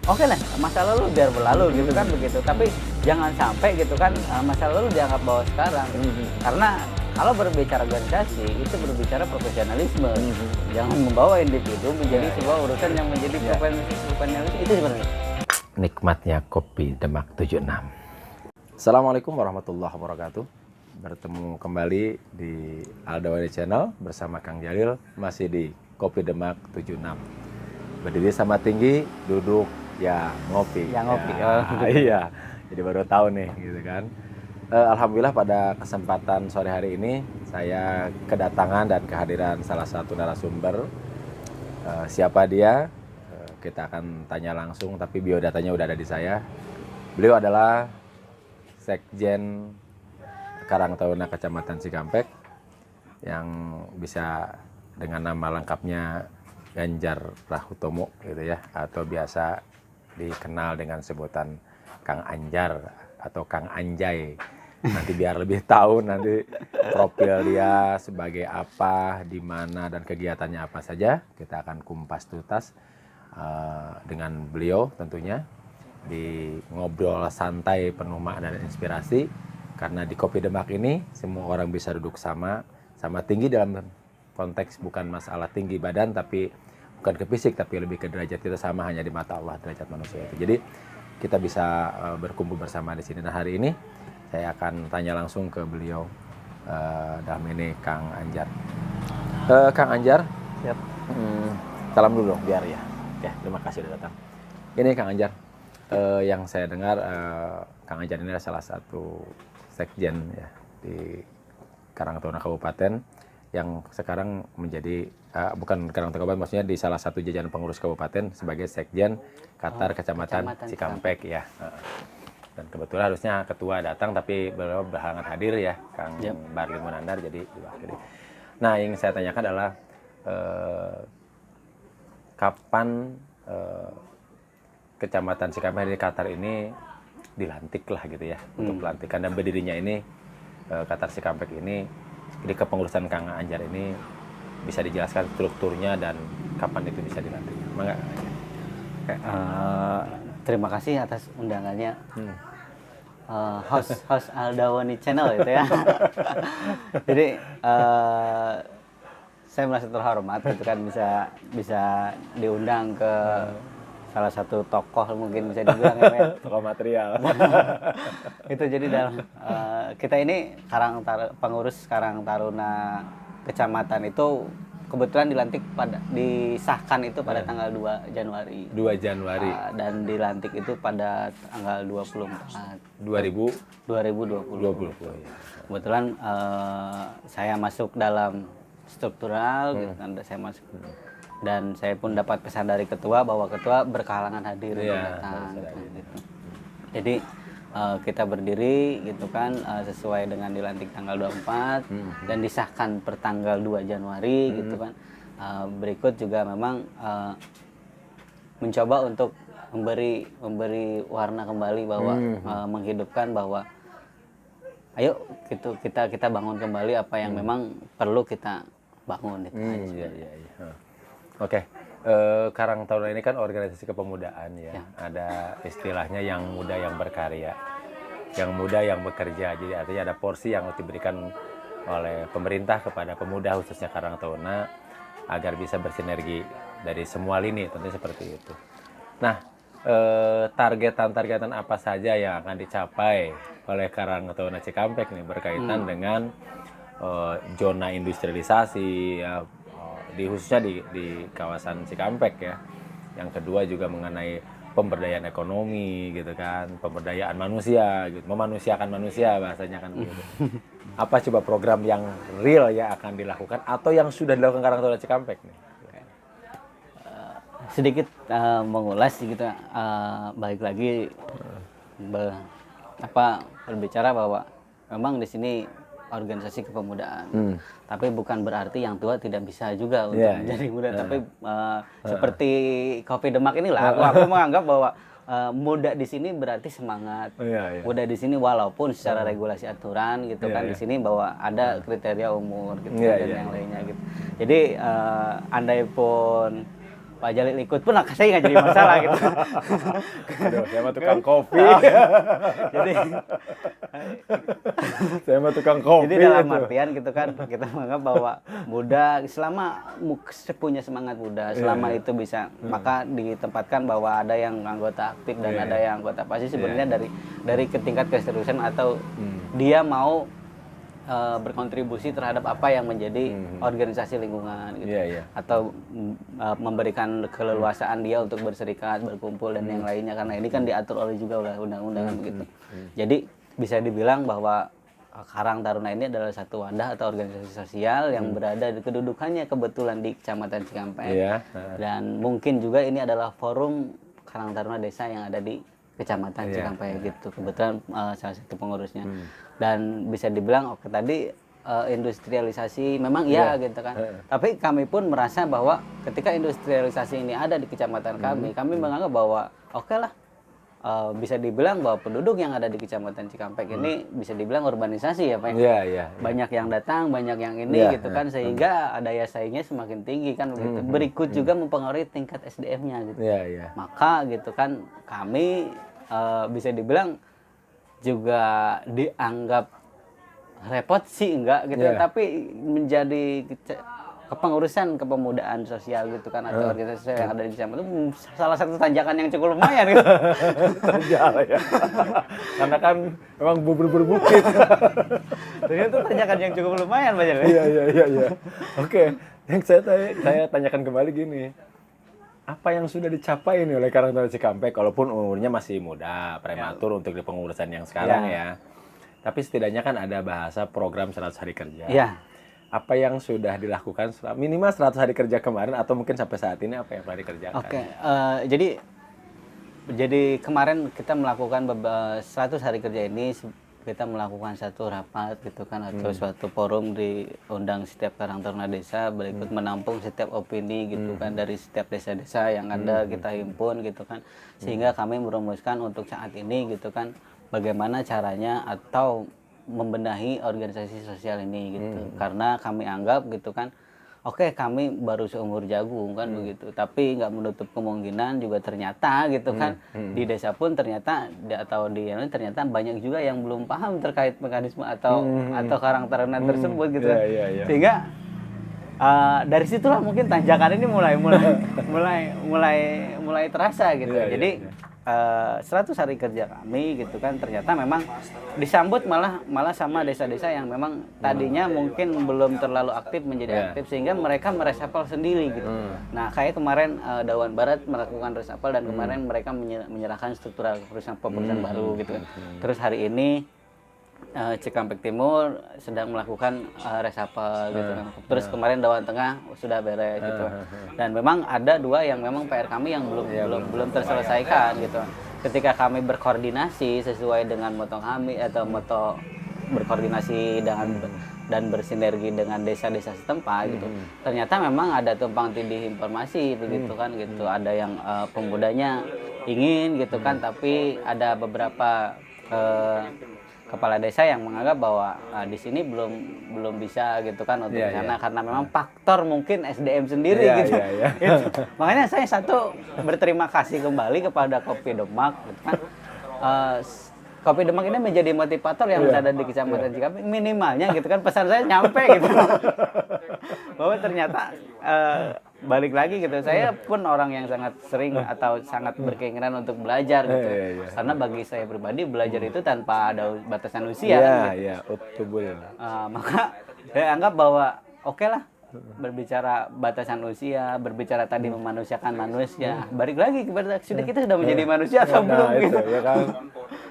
oke lah masa lalu biar berlalu gitu kan begitu. Tapi jangan sampai gitu kan masa lalu dianggap bahwa sekarang. Karena kalau berbicara organisasi itu berbicara profesionalisme. Jangan membawa individu menjadi sebuah urusan yang menjadi profesionalisme itu sebenarnya. Nikmatnya kopi Demak 76. Assalamualaikum warahmatullahi wabarakatuh. Bertemu kembali di Aldawani Channel bersama Kang Jalil, masih di Kopi Demak 76. Berdiri sama tinggi, duduk ya ngopi. Ya ngopi. Iya. Jadi baru tahu nih gitu kan. Alhamdulillah pada kesempatan sore hari ini saya kedatangan dan kehadiran salah satu narasumber. Siapa dia? Kita akan tanya langsung, tapi biodatanya udah ada di saya. Beliau adalah Sekjen Karang Taruna Kecamatan Cikampek yang bisa dengan nama lengkapnya Ganjar Prahutomo gitu ya, atau biasa dikenal dengan sebutan Kang Anjar atau Kang Anjay. Nanti biar lebih tahu nanti profil dia sebagai apa, di mana dan kegiatannya apa saja, kita akan kumpas tuntas dengan beliau tentunya di ngobrol santai penuh makna dan inspirasi. Karena di Kopi Demak ini semua orang bisa duduk sama tinggi dalam konteks bukan masalah tinggi badan, tapi bukan ke fisik, tapi lebih ke derajat kita sama hanya di mata Allah, derajat manusia itu. Jadi kita bisa berkumpul bersama di sini. Nah hari ini saya akan tanya langsung ke beliau, dalam ini Kang Anjar. Kang Anjar, Siap. salam dulu dong biar ya. Oke, terima kasih sudah datang. Ini Kang Anjar, yang saya dengar Kang Anjar ini adalah salah satu sekjen ya di Karang Taruna Kabupaten yang sekarang menjadi bukan Karang Taruna Kabupaten, maksudnya di salah satu jajaran pengurus kabupaten sebagai sekjen Katar Kecamatan Cikampek ya. Dan kebetulan harusnya ketua datang tapi beliau berhalangan hadir ya, Kang Barli Munandar, jadi diwakili. Nah, yang saya tanyakan adalah kapan Kecamatan Cikampek di Qatar ini dilantik lah gitu ya, untuk pelantikan dan berdirinya ini Qatar Cikampek ini di kepengurusan Kang Anjar ini, bisa dijelaskan strukturnya dan kapan itu bisa dilantik? Mangga. Terima kasih atas undangannya. Host Aldawani Channel itu ya. Jadi saya merasa terhormat gitu kan bisa diundang ke salah satu tokoh, mungkin bisa dibilang ya. Tokoh material. Itu jadi dalam kita ini pengurus Karang Taruna Kecamatan itu kebetulan disahkan itu pada tanggal 2 Januari. 2 Januari. Dan dilantik itu pada tanggal 2020. 2020. Kebetulan saya masuk dalam struktural gitu kan, saya masuk dan saya pun dapat pesan dari ketua bahwa ketua berkehalangan hadir datang gitu. Jadi kita berdiri gitu kan sesuai dengan dilantik tanggal 24 dan disahkan per tanggal 2 Januari gitu kan. Berikut juga memang mencoba untuk memberi warna kembali bahwa menghidupkan bahwa ayo gitu kita bangun kembali apa yang memang perlu kita bangun gitu. Oke. Karang Taruna ini kan organisasi kepemudaan ya. Ada istilahnya yang muda yang berkarya, yang muda yang bekerja. Jadi artinya ada porsi yang harus diberikan oleh pemerintah kepada pemuda khususnya Karang Taruna agar bisa bersinergi dari semua lini, tentunya seperti itu. Nah, targetan apa saja yang akan dicapai oleh Karang Taruna Cikampek nih berkaitan dengan zona industrialisasi ya, khususnya di kawasan Cikampek ya. Yang kedua juga mengenai pemberdayaan ekonomi gitu kan, pemberdayaan manusia gitu, memanusiakan manusia bahasanya kan begitu. Apa coba program yang real ya akan dilakukan atau yang sudah dilakukan Karang Taruna Cikampek nih? Sedikit mengulas gitu, balik lagi berbicara bahwa memang di sini organisasi kepemudaan, tapi bukan berarti yang tua tidak bisa juga untuk menjadi muda. Tapi seperti Kopi Demak inilah, aku menganggap bahwa muda di sini berarti semangat. Muda di sini walaupun secara regulasi aturan gitu kan di sini bahwa ada kriteria umur gitu dan yang lainnya gitu. Jadi andai pun Pak Jalil ikut pun saya nggak jadi masalah gitu. Aduh, saya mah tukang kopi. Jadi Saya mah tukang kopi. jadi dalam itu. artian gitu kan kita menganggap bahwa muda selama punya semangat muda, selama itu bisa, maka ditempatkan bahwa ada yang anggota aktif dan ada yang anggota pasif sebenarnya dari tingkat keseriusan atau dia mau berkontribusi terhadap apa yang menjadi organisasi lingkungan gitu. Atau memberikan keleluasaan dia untuk berserikat, berkumpul dan yang lainnya, karena ini kan diatur oleh juga oleh undang-undang begitu. Jadi bisa dibilang bahwa Karang Taruna ini adalah satu wadah atau organisasi sosial yang berada di kedudukannya kebetulan di Kecamatan Cikampek. Dan mungkin juga ini adalah forum Karang Taruna Desa yang ada di Kecamatan Cikampek gitu. Kebetulan salah satu pengurusnya. Dan bisa dibilang oke tadi industrialisasi memang iya gitu kan. Tapi kami pun merasa bahwa ketika industrialisasi ini ada di kecamatan kami menganggap bahwa oke lah, bisa dibilang bahwa penduduk yang ada di Kecamatan Cikampek ini bisa dibilang urbanisasi ya Pak. Banyak yang datang, banyak yang ini gitu kan, sehingga daya saingnya semakin tinggi kan begitu. Berikut juga mempengaruhi tingkat SDM-nya gitu. Maka gitu kan kami bisa dibilang juga dianggap repot sih enggak gitu, tapi menjadi kepengurusan kepemudaan sosial gitu kan atau organisasi sosial yang ada di kecamatan itu salah satu tanjakan yang cukup lumayan gitu. Tanjakan ya. Karena kan memang berbukit. Itu tanjakan yang cukup lumayan Pak Jalil. Iya. Oke, yang saya tanyakan kembali gini. Apa yang sudah dicapai nih oleh Karang Taruna Cikampek, walaupun umurnya masih muda, prematur untuk di pengurusan yang sekarang ya. Tapi setidaknya kan ada bahasa program 100 hari kerja. Apa yang sudah dilakukan minimal 100 hari kerja kemarin atau mungkin sampai saat ini apa yang telah dikerjakan? Jadi kemarin kita melakukan 100 hari kerja ini, kita melakukan satu rapat gitu kan atau suatu forum diundang setiap Karang Taruna Desa, berikut menampung setiap opini gitu kan dari setiap desa-desa yang ada, kita himpun gitu kan, sehingga kami merumuskan untuk saat ini gitu kan bagaimana caranya atau membenahi organisasi sosial ini gitu. Karena kami anggap gitu kan oke, kami baru seumur jagung kan begitu, tapi nggak menutup kemungkinan juga ternyata gitu kan di desa pun ternyata ternyata banyak juga yang belum paham terkait mekanisme atau Karang Taruna tersebut gitu kan. Sehingga dari situlah mungkin tanjakan ini mulai terasa gitu. Jadi 100 hari kerja kami gitu kan ternyata memang disambut malah sama desa-desa yang memang tadinya mungkin belum terlalu aktif menjadi aktif, sehingga mereka meresapel sendiri gitu. Nah kayak kemarin Dawan Barat melakukan resapel dan kemarin mereka menyerahkan struktural kepengurusan baru gitu kan. Terus hari ini Cikampek Timur sedang melakukan resapel gitu kan. Terus kemarin Dawan Tengah sudah beres gitu. Dan memang ada dua yang memang PR kami yang belum terselesaikan gitu. Ketika kami berkoordinasi sesuai dengan moto kami atau moto berkoordinasi dan bersinergi dengan desa-desa setempat gitu. Ternyata memang ada tumpang tindih informasi begitu kan gitu. Ada yang pemudanya ingin gitu kan, tapi ada beberapa kepala desa yang menganggap bahwa di sini belum bisa gitu kan untuk di sana karena memang faktor mungkin SDM sendiri gitu. Gitu. Makanya saya berterima kasih kembali kepada Kopi Demak gitu kan. Kopi Demak ini menjadi motivator yang berada di Kecamatan Cikampek, minimalnya gitu kan pesan saya nyampe gitu. Bahwa ternyata balik lagi gitu, saya pun orang yang sangat sering atau sangat berkeinginan untuk belajar gitu. Karena bagi saya pribadi belajar itu tanpa ada batasan usia. Maka saya anggap bahwa oke lah berbicara batasan usia, berbicara tadi memanusiakan manusia. Balik lagi kepada kita sudah menjadi manusia atau belum gitu. Ya kan?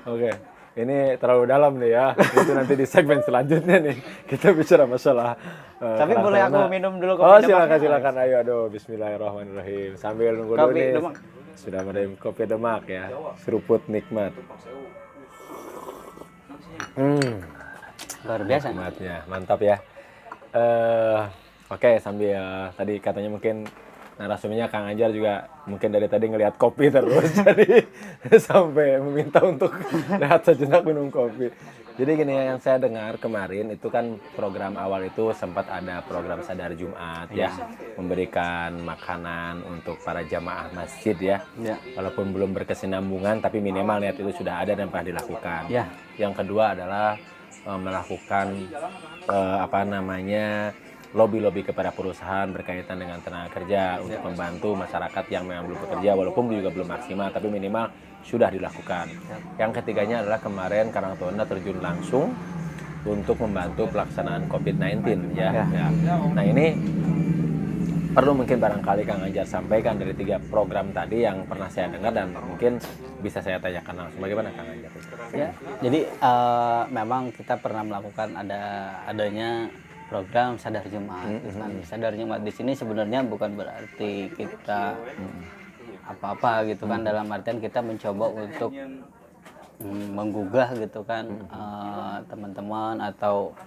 Oke. Ini terlalu dalam nih ya. Itu nanti di segmen selanjutnya nih kita bicara masalah. Tapi boleh aku minum dulu kopi kopi Demak? Silakan. Ayo, aduh, Bismillahirrahmanirrahim. Sambil nunggu dulu nih. Demak. Sudah minum kopi Demak ya. Seruput nikmat. Luar biasa. Nikmatnya, mantap ya. Oke, sambil tadi katanya mungkin narasumbernya Kang Anjar juga mungkin dari tadi ngelihat kopi terus. Jadi sampai meminta untuk rehat sejenak minum kopi. Jadi gini ya, yang saya dengar kemarin itu kan program awal itu sempat ada program Sadar Jumat ya, memberikan makanan untuk para jamaah masjid ya. Walaupun belum berkesinambungan tapi minimal niat itu sudah ada dan pernah dilakukan. Yang kedua adalah melakukan lobby-lobby kepada perusahaan berkaitan dengan tenaga kerja untuk membantu masyarakat yang memang belum bekerja walaupun juga belum maksimal tapi minimal sudah dilakukan. Yang ketiganya adalah kemarin Karang Taruna terjun langsung untuk membantu pelaksanaan COVID-19 ya. Nah ini perlu mungkin barangkali Kang Anjar sampaikan dari 3 program tadi yang pernah saya dengar dan mungkin bisa saya tanyakan langsung. Bagaimana Kang Anjar? Ya, jadi memang kita pernah melakukan adanya program Sadar Jumat. Sadar Jumat di sini sebenarnya bukan berarti kita apa-apa gitu kan, dalam artian kita mencoba untuk menggugah gitu kan teman-teman atau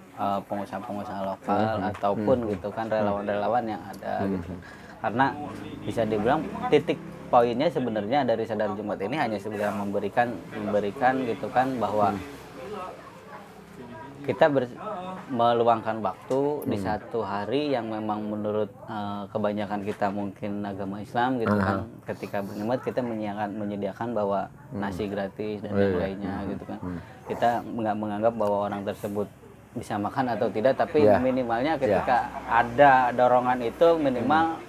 pengusaha-pengusaha lokal ataupun gitu kan relawan-relawan yang ada gitu. Karena bisa dibilang titik poinnya sebenarnya dari Sadar Jumat ini hanya sebenarnya memberikan gitu kan bahwa kita meluangkan waktu di satu hari yang memang menurut kebanyakan kita mungkin agama Islam gitu kan, ketika berjumat kita menyediakan bahwa nasi gratis dan yang lainnya gitu kan. Kita nggak menganggap bahwa orang tersebut bisa makan atau tidak, tapi minimalnya ketika ada dorongan itu minimal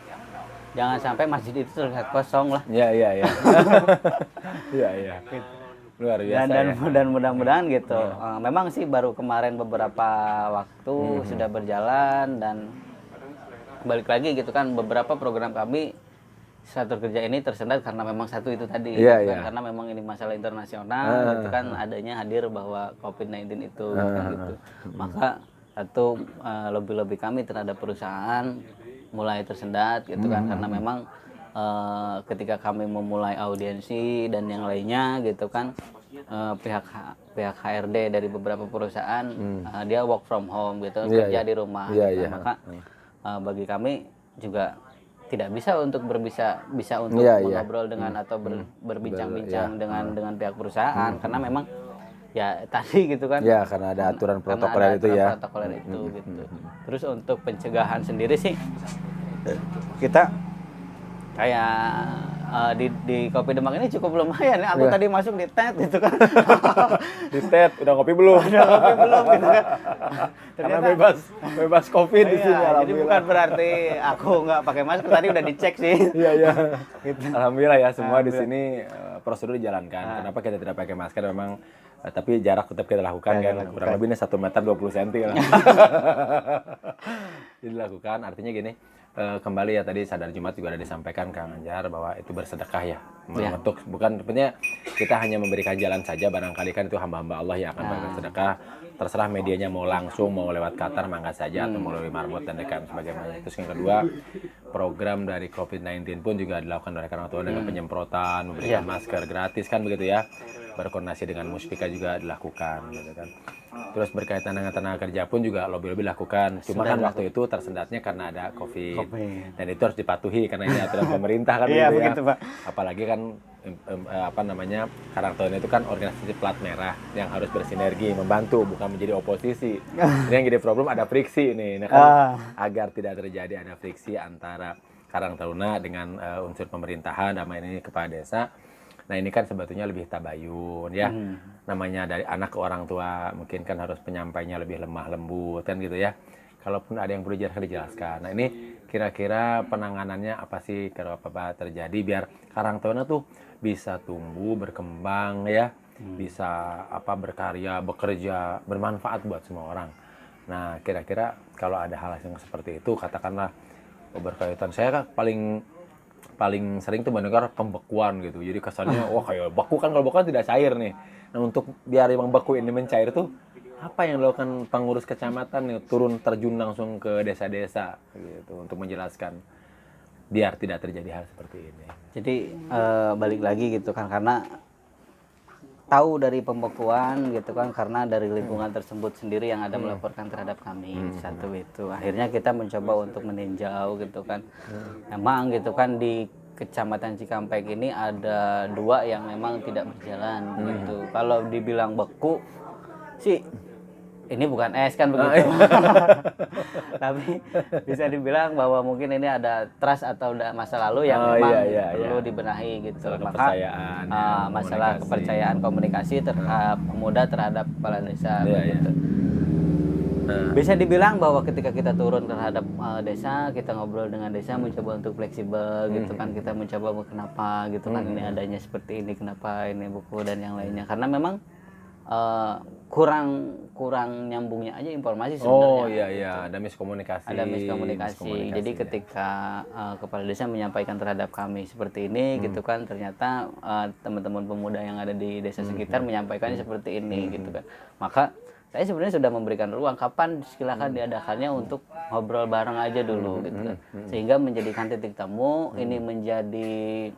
jangan sampai masjid itu terlihat kosong lah. Iya. Luar biasa dan mudah-mudahan gitu. Memang sih baru kemarin beberapa waktu sudah berjalan dan balik lagi gitu kan, beberapa program kami satu kerja ini tersendat karena memang satu itu tadi karena memang ini masalah internasional gitu kan, adanya hadir bahwa COVID-19 itu gitu. Maka satu lobby kami terhadap perusahaan mulai tersendat gitu kan, karena memang ketika kami memulai audiensi dan yang lainnya gitu kan, pihak HRD dari beberapa perusahaan dia work from home gitu, kerja di rumah gitu. Maka bagi kami juga tidak bisa untuk bisa untuk mengobrol dengan atau berbincang-bincang dengan pihak perusahaan karena memang ya tadi gitu kan, karena ada aturan protokoler itu gitu. Terus untuk pencegahan sendiri sih kita kayak di Kopi Demak ini cukup lumayan ya. Aku tadi masuk di TED gitu kan. Di TED udah ngopi belum? Udah ngopi belum gitu kan. Karena bebas COVID di sini. Jadi bukan berarti aku nggak pakai masker, tadi udah dicek sih. Iya. Gitu. Alhamdulillah ya, semua di sini prosedur dijalankan. Kenapa kita tidak pakai masker memang, tapi jarak tetap kita lakukan kan. Kurang lebih 1 meter 20 cm lah. Jadi dilakukan, artinya gini, kembali ya tadi Sadar Jumat juga ada disampaikan Kang Anjar bahwa itu bersedekah ya, untuk bukan sebenarnya kita hanya memberikan jalan saja, barangkali kan itu hamba-hamba Allah yang akan bersedekah, terserah medianya mau langsung mau lewat Qatar mangga saja atau mau melalui Marbot dan Dekan sebagaimana. Terus yang kedua, program dari COVID-19 pun juga dilakukan oleh Karang Taruna dengan penyemprotan, memberikan masker gratis kan begitu ya, berkoordinasi dengan Muspika juga dilakukan gitu kan. Terus berkaitan dengan tenaga kerja pun juga lobby-lobby dilakukan. Cuma kan waktu itu tersendatnya karena ada COVID. Dan itu harus dipatuhi karena ini aturan pemerintah kan gitu ya. Pak. Apalagi kan Karang Taruna itu kan organisasi plat merah yang harus bersinergi, membantu bukan menjadi oposisi. Ini yang jadi problem, ada friksi ini. Nah, kan, agar tidak terjadi ada friksi antara Karang Taruna dengan unsur pemerintahan, nama ini kepala desa. Nah ini kan sebetulnya lebih tabayun ya, namanya dari anak ke orang tua mungkin kan harus penyampainya lebih lemah lembut kan gitu ya. Kalaupun ada yang perlu dijelaskan. Nah ini kira-kira penanganannya apa sih kalau apa terjadi biar Karang Taruna tuh bisa tumbuh, berkembang ya, bisa berkarya, bekerja, bermanfaat buat semua orang. Nah kira-kira kalau ada hal yang seperti itu, katakanlah berkaitan, saya kan paling sering tuh mendengar pembekuan gitu. Jadi kesannya wah kayak beku kan, kalau beku kan tidak cair nih. Nah untuk biar emang beku ini mencair tuh apa yang dilakukan pengurus kecamatan nih, turun terjun langsung ke desa-desa gitu untuk menjelaskan biar tidak terjadi hal seperti ini. Jadi balik lagi gitu kan, karena tahu dari pembekuan gitu kan, karena dari lingkungan tersebut sendiri yang ada melaporkan terhadap kami. Satu itu akhirnya kita mencoba untuk meninjau gitu kan. Memang gitu kan di Kecamatan Cikampek ini ada 2 yang memang tidak berjalan gitu. Kalau dibilang beku sih ini bukan es kan begitu. Tapi bisa dibilang bahwa mungkin ini ada trust atau masa lalu yang memang perlu dibenahi gitu. Maka masalah kepercayaan komunikasi terhadap pemuda terhadap kepala desa gitu. Bisa dibilang bahwa ketika kita turun terhadap desa, kita ngobrol dengan desa, mencoba untuk fleksibel gitu kan, kita mencoba kenapa gitu kan ini adanya seperti ini, kenapa ini buku dan yang lainnya, karena memang kurang nyambungnya aja informasi sebenarnya. Ada miskomunikasi. Jadi ketika kepala desa menyampaikan terhadap kami seperti ini gitu kan, ternyata teman-teman pemuda yang ada di desa sekitar menyampaikannya seperti ini gitu kan. Maka saya sebenarnya sudah memberikan ruang kapan silakan diadakannya untuk ngobrol bareng aja dulu gitu kan. Sehingga menjadikan titik temu ini menjadi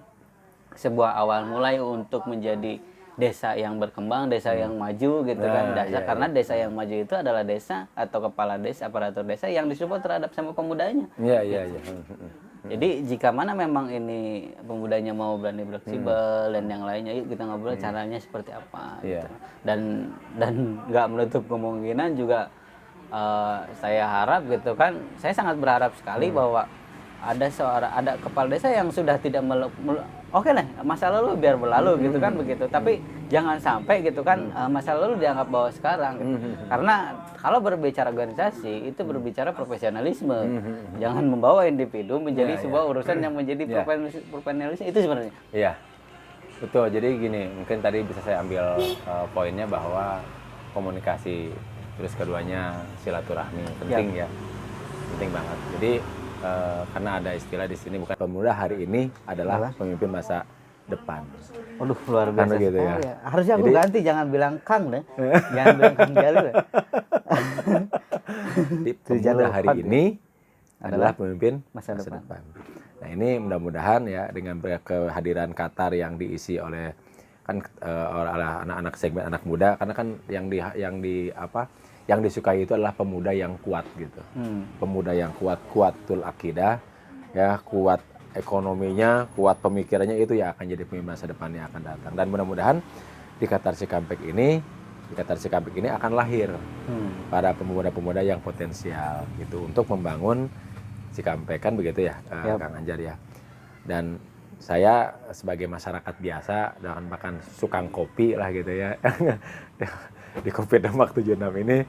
sebuah awal mulai untuk menjadi desa yang berkembang, desa yang maju gitu kan. Karena desa yang maju itu adalah desa atau kepala desa, aparatur desa yang disupport terhadap sama pemudanya. Jadi jika mana memang ini pemudanya mau berani fleksibel dan yang lainnya, yuk kita ngobrol caranya seperti apa gitu. Dan nggak menutup kemungkinan juga saya harap gitu kan, saya sangat berharap sekali bahwa ada kepala desa yang sudah tidak oke lah, masa lalu biar berlalu gitu kan begitu. Tapi jangan sampai gitu kan masa lalu dianggap bahwa sekarang gitu. Karena kalau berbicara organisasi itu berbicara profesionalisme. Jangan membawa individu menjadi sebuah urusan yang menjadi profesionalisme itu sebenarnya. Iya. Betul. Jadi gini, mungkin tadi bisa saya ambil poinnya bahwa komunikasi, terus keduanya silaturahmi penting ya. Penting banget. Jadi karena ada istilah di sini, bukan pemuda hari ini adalah pemimpin masa depan. Waduh, luar biasa gitu ya. Harusnya aku ganti, jangan bilang Kang deh. Jangan bilang Kang Jalil. Jadi pemuda hari ini adalah pemimpin masa depan. Nah, ini mudah-mudahan ya dengan kehadiran Qatar yang diisi oleh anak-anak segmen anak muda, karena kan yang disukai itu adalah pemuda yang kuat gitu. Pemuda yang kuatul akidah, ya, kuat ekonominya, kuat pemikirannya, itu ya akan jadi pemimpin masa depan yang akan datang. Dan mudah-mudahan di Qatar Cikampek ini akan lahir para pemuda-pemuda yang potensial gitu untuk membangun Cikampek, kan begitu ya, Kang Anjar ya. Dan saya sebagai masyarakat biasa dan bahkan sukang kopi lah gitu ya. Di Kopi Demak 76 ini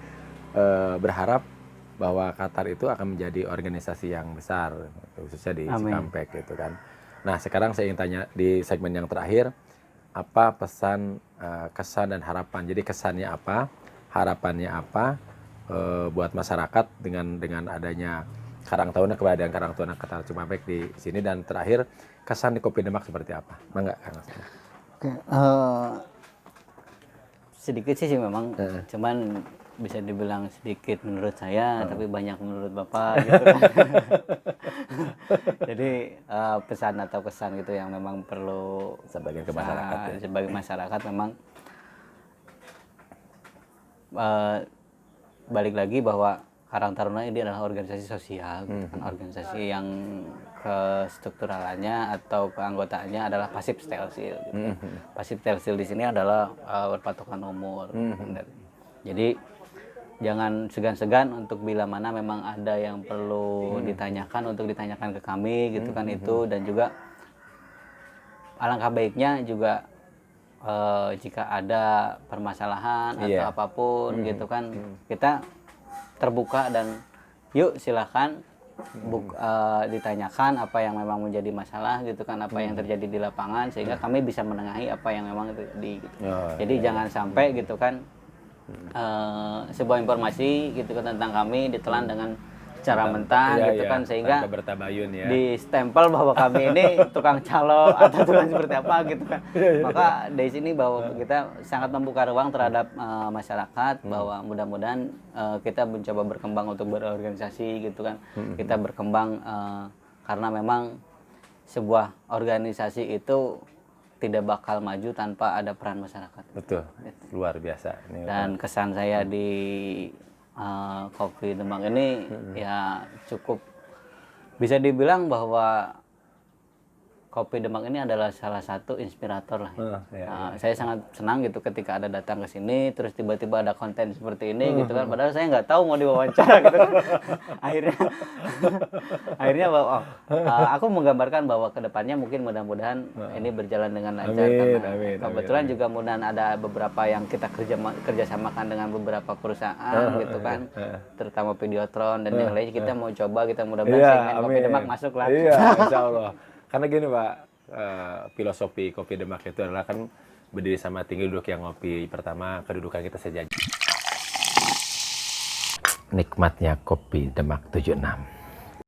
berharap bahwa Qatar itu akan menjadi organisasi yang besar, khususnya di Cikampek gitu kan. Nah, sekarang saya ingin tanya di segmen yang terakhir, apa pesan, kesan dan harapan. Jadi kesannya apa, harapannya apa buat masyarakat dengan adanya keberadaan Karang Taruna Qatar Cikampek di sini, dan terakhir kesan di Kopi Demak seperti apa? Mangga Kang. Oke, sedikit sih memang, cuman bisa dibilang sedikit menurut saya, tapi banyak menurut Bapak gitu kan. Jadi pesan atau kesan gitu yang memang perlu sebagai masyarakat sebagai masyarakat memang balik lagi bahwa Karang Taruna ini adalah organisasi sosial, organisasi yang kestrukturalannya atau keanggotaannya adalah pasif stelsil. Gitu. Pasif stelsil di sini adalah berpatokan umur. Jadi jangan segan-segan untuk bila mana memang ada yang perlu ditanyakan untuk ditanyakan ke kami gitu kan itu, dan juga alangkah baiknya juga jika ada permasalahan atau apapun gitu kan, kita terbuka dan yuk silahkan ditanyakan apa yang memang menjadi masalah gitu kan, apa yang terjadi di lapangan, sehingga kami bisa menengahi apa yang memang terjadi gitu. Jadi jangan sampai gitu kan sebuah informasi gitu kan tentang kami ditelan dengan cara mentah gitu kan, sehingga di stempel bahwa kami ini tukang calo atau tukang seperti apa gitu kan. Maka dari sini bahwa kita sangat membuka ruang terhadap masyarakat, bahwa mudah-mudahan kita mencoba berkembang untuk berorganisasi gitu kan. Kita berkembang karena memang sebuah organisasi itu tidak bakal maju tanpa ada peran masyarakat. Betul, luar biasa. Dan kesan saya di Kopi Demak ini ya cukup bisa dibilang bahwa Kopi Demak ini adalah salah satu inspirator lah. Ya. Saya sangat senang gitu ketika ada datang ke sini, terus tiba-tiba ada konten seperti ini gitu kan. Padahal saya nggak tahu mau diwawancara gitu kan. akhirnya bahwa aku menggambarkan bahwa kedepannya mungkin mudah-mudahan ini berjalan dengan lancar. Amin, Kebetulan juga mudah ada beberapa yang kita kerjasamakan dengan beberapa perusahaan gitu kan, terutama Videotron dan yang lain. Kita mau coba, kita mudah-mudahan segmen Kopi Demak masuk lah. Iya, insya Allah. Karena gini Pak, filosofi Kopi Demak itu adalah kan berdiri sama tinggi duduk yang ngopi. Pertama, kedudukan kita sejajar. Nikmatnya Kopi Demak 76.